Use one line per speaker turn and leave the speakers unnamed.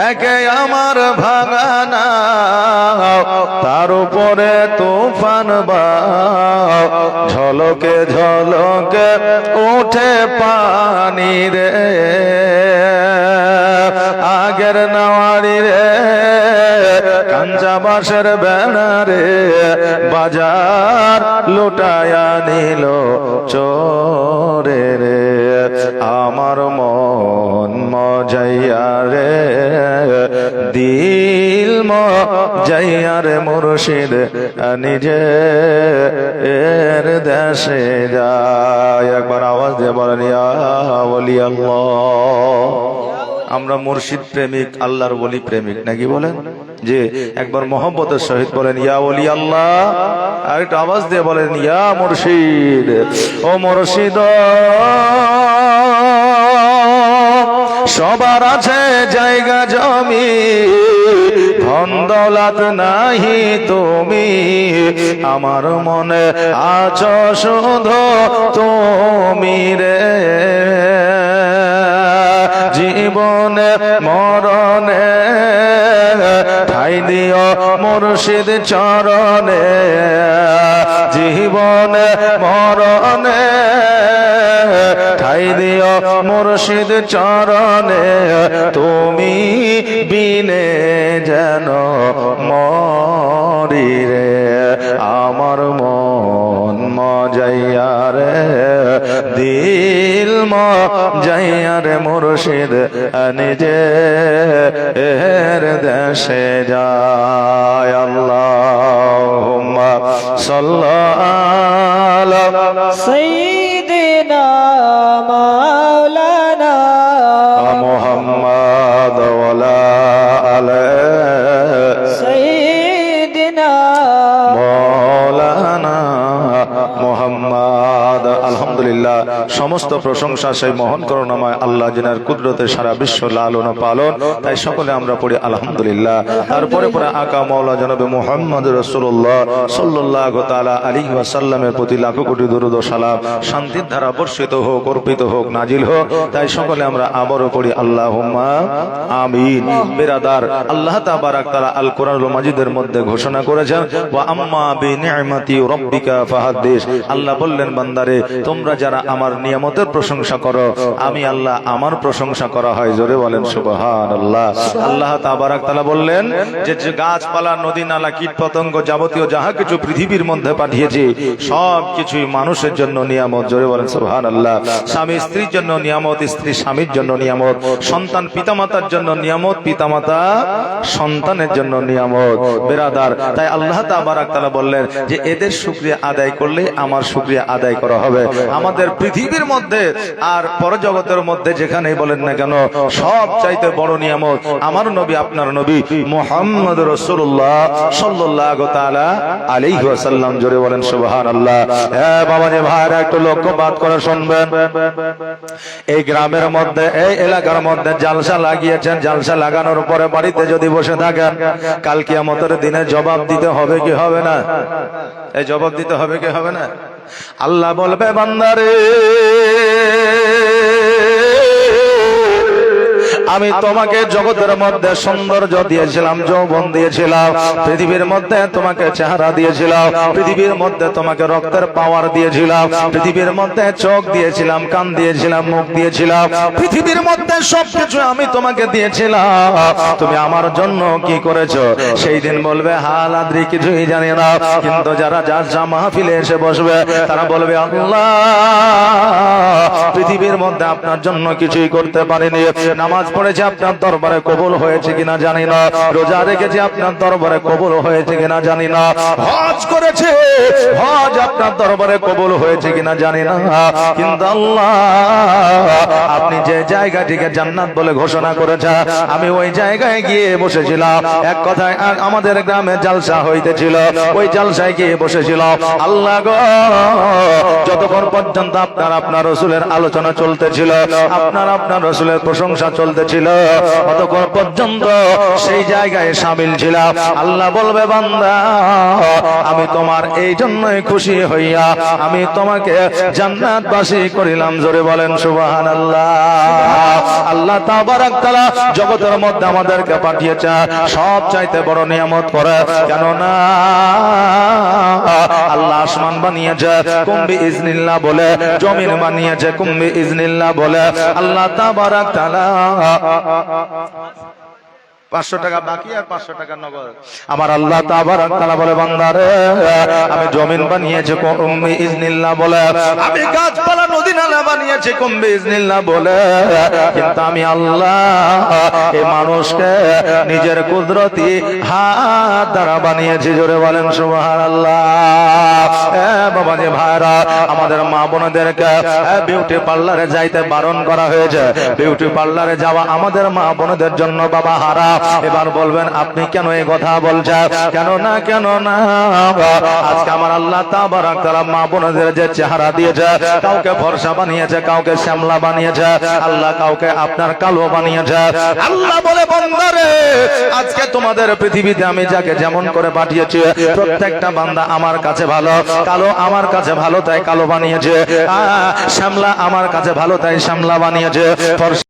একে আমার ভাঙা নাও, তার উপরে তুফান বাও, ঝলকে ঝলকে ওঠে পানি রে, আগের নাওয়ারি রে, কাঞ্চা বাঁশের ব্যানারে, বাজার লুটায়া নিল চোরে রে, আমার মন মজাইয়া রে, দিল মজাইয়া রে, মুর্শিদ নিজে এর দেশে যায়। একবার আওয়াজ দিয়ে বলেন ইয়া ওলি আল্লাহ। আমরা মুর্শিদ প্রেমিক, আল্লাহর ওলি প্রেমিক নাকি বলেন? যে একবার মোহাম্মতের সহিত বলেন ইয়া ওলি আল্লাহ, আর একটু আওয়াজ দিয়ে বলেন ইয়া মুর্শিদ। ও মুর্শিদ, সবার আছে জায়গা জমি, ধন দৌলত নাহি তুমি, আমার মনে আছো শুধু তুমি রে, জীবনে মরণে ঠাই দিও মুর্শিদ চরণে, জীবনে মরণে ঠাই দিও মুর্শিদ চরণে, তুমি বিনে যেন মরি রে, আমার মন মজাইয়া রে, দিল মজাইয়া রে, মুর্শিদ নিজে এর দেশে যায়। আল্লাহুম্মা সাল্লি আলা
সাইয়্যিদিনা মাওলানা
মুহাম্মদ ওয়া আলা আলি
সাইয়্যিদিনা
মাওলানা মুহাম্মদ। আলহামদুলিল্লাহ, সমস্ত প্রশংসা সেই মহান করুণাময় আল্লাহ যিনার কুদরতে সারা বিশ্ব লালন পালন, তাই সকলে আমরা পড়ি আলহামদুলিল্লাহ। তারপরে পরে আকা মাওলা জনাবে মুহাম্মদ রাসূলুল্লাহ সাল্লাল্লাহু তাআলা আলাইহি ওয়াসাল্লামের প্রতি লাখো কোটি দরুদ ও সালাম, শান্তির ধারা বর্ষিত হোক, অর্পিত হোক, নাজিল হোক, তাই সকলে আমরা আবারও পড়ি আল্লাহুম্মা আমিন। বিরাদার, আল্লাহ তাবারাক তাআলা আল কোরআনুল মাজিদের মধ্যে ঘোষণা করেছেন ওয়া আম্মা বিনি'মাতি রাব্বিকা ফাহাদ্দিস। আল্লাহ বললেন, বান্দারে তোমরা যারা আমার নিয়ামতের প্রশংসা করো, আমি আল্লাহ আমার প্রশংসা করা হয়। জোরে বলেন সুবহানাল্লাহ। আল্লাহ তাবারাক তাআলা বললেন যে গাছপালা, নদী নালা, কীট পতঙ্গ, যাবতীয় যাহা কিছু পৃথিবীর মধ্যে পাঠিয়েছি সব কিছুই মানুষের জন্য নিয়ামত। জোরে বলেন সুবহানাল্লাহ। স্বামী স্ত্রীর জন্য নিয়ামত, স্ত্রী স্বামীর জন্য নিয়ামত, সন্তান পিতামাতার জন্য নিয়ামত, পিতামাতা সন্তানের জন্য নিয়ামত। বিরাদার, তাই আল্লাহ তাবারাক তাআলা বললেন যে এদের শুকরিয়া আদায় করলে আমার শুকরিয়া আদায় করা হবে। আমাদের পৃথিবীর মধ্যে আর পরজগতের মধ্যে যেখানেই বলেন না কেন, সব চাইতে বড় নিয়ামত আমার নবী, আপনার নবী মুহাম্মদ রাসূলুল্লাহ সাল্লাল্লাহু তাআলা আলাইহি ওয়াসাল্লাম। জোরে বলেন সুবহানাল্লাহ। বাবা যে ভাইরা একটু লক্ষ্যপাত করে শুনবেন, এই গ্রামের মধ্যে, এই এলাকার মধ্যে জালসা লাগিয়েছেন। জালসা লাগানোর পরে বাড়িতে যদি বসে থাকেন, কাল কিয়ামতের দিনে জবাব দিতে হবে কি হবে না? এই জবাব দিতে হবে কি হবে না? আল্লাহ বলবে, বান্দারে আমি তোমাকে জগতের মধ্যে সৌন্দর্য দিয়েছিলাম, যৌবন দিয়েছিলাম, পৃথিবীর মধ্যে তোমাকে চেহারা দিয়েছিলাম, পৃথিবীর মধ্যে তোমাকে রক্তের পাওয়ার দিয়েছিলাম, পৃথিবীর মধ্যে চোখ দিয়েছিলাম, কান দিয়েছিলাম, মুখ দিয়েছিলাম, পৃথিবীর মধ্যে সবকিছু আমি তোমাকে দিয়েছিলাম, তুমি আমার জন্য কি করেছো? সেই দিন বলবে হাল আদ্রি, কিছুই জানি না। কিন্তু যারা জালসা মাহফিলে এসে বসবে তারা বলবে, আল্লাহ পৃথিবীর মধ্যে আপনার জন্য কিছুই করতে পারিনি, নামাজ পড়েছে আপনার দরবারে কবুল হয়েছে কিনা জানি না, রোজা রেখেছে আপনার দরবারে কবুল হয়েছে কিনা জানি না, হজ করেছে, হজ আপনার দরবারে কবুল হয়েছে কিনা জানি না, কিন্তু আল্লাহ আপনি যে জায়গাটিকে জান্নাত বলে ঘোষণা করেছেন, আমি ওই জায়গায় গিয়ে বসেছিলাম। এক কথায় আমাদের গ্রামে জালসা হইতেছিল, ওই জালসায় গিয়ে বসেছিলাম। আল্লাহ গো, যতক্ষণ পর্যন্ত আপনার রাসূলের আলোচনা চলতেছিল, আপনার রাসূলের প্রশংসা চলতে চলতেছিল ততক্ষণ পর্যন্ত সেই জায়গায় শামিল ছিলাম। আল্লাহ বলবে বান্দা আমি তোমার এই জন্যই খুশি হইয়া আমি তোমাকে জান্নাতবাসী করিলাম। জোরে বলেন সুবহানাল্লাহ। আল্লাহ তাবারক তাআলা জগতের মধ্যে আমাদেরকে পাঠিয়েছে সব চাইতে বড় নিয়ামত করে, কেননা আল্লাহ আসমান বানিয়েছে কুম্বি ইজনিল্লাহ বলে, জমিন বানিয়েছে কুম্বি ইজনিল্লাহ বলে। আল্লাহ তাবারক তাআলা 500 টাকা বাকি আর 500 টাকা নগদ। আমার আল্লাহ তাবারক তাআলা বলে বান্দারে আমি জমিন বানিয়েছি কুম্বি ইজনিল্লাহ বলে, আমি গাছপালা নদী নালা বানিয়েছি কুম্বি ইজনিল্লাহ বলে, কিন্তু আমি আল্লাহ এই মানুষকে নিজের কুদরতি হাত দ্বারা বানিয়েছি। জোরে বলেন সুবহানাল্লাহ। বাবাজি ভাইরা, আমাদের মা বোনদেরকে বিউটি পার্লারে যাইতে বারণ করা হয়েছে। বিউটি পার্লারে যাওয়া আমাদের মা বোনদের জন্য বাবা হারাম। এবার বলবেন আপনি কেন এই কথা বলছেন? কেন না আজকে আমার আল্লাহ তাবারক তাআলা মা বোনদের যে চেহারা দিয়েছে, কাউকে ফর্সা বানিয়েছে, কাউকে শ্যামলা বানিয়েছে, আল্লাহ কাউকে আপনার কালো বানিয়েছে। আল্লাহ বলে বান্দারে আজকে তোমাদের পৃথিবীতে আমি যাকে যেমন করে পাঠিয়েছি প্রত্যেকটা বান্দা আমার কাছে ভালো। কালো আমার কাছে ভালো তাই কালো বানিয়েছে, শ্যামলা আমার কাছে ভালো তাই শ্যামলা বানিয়েছে,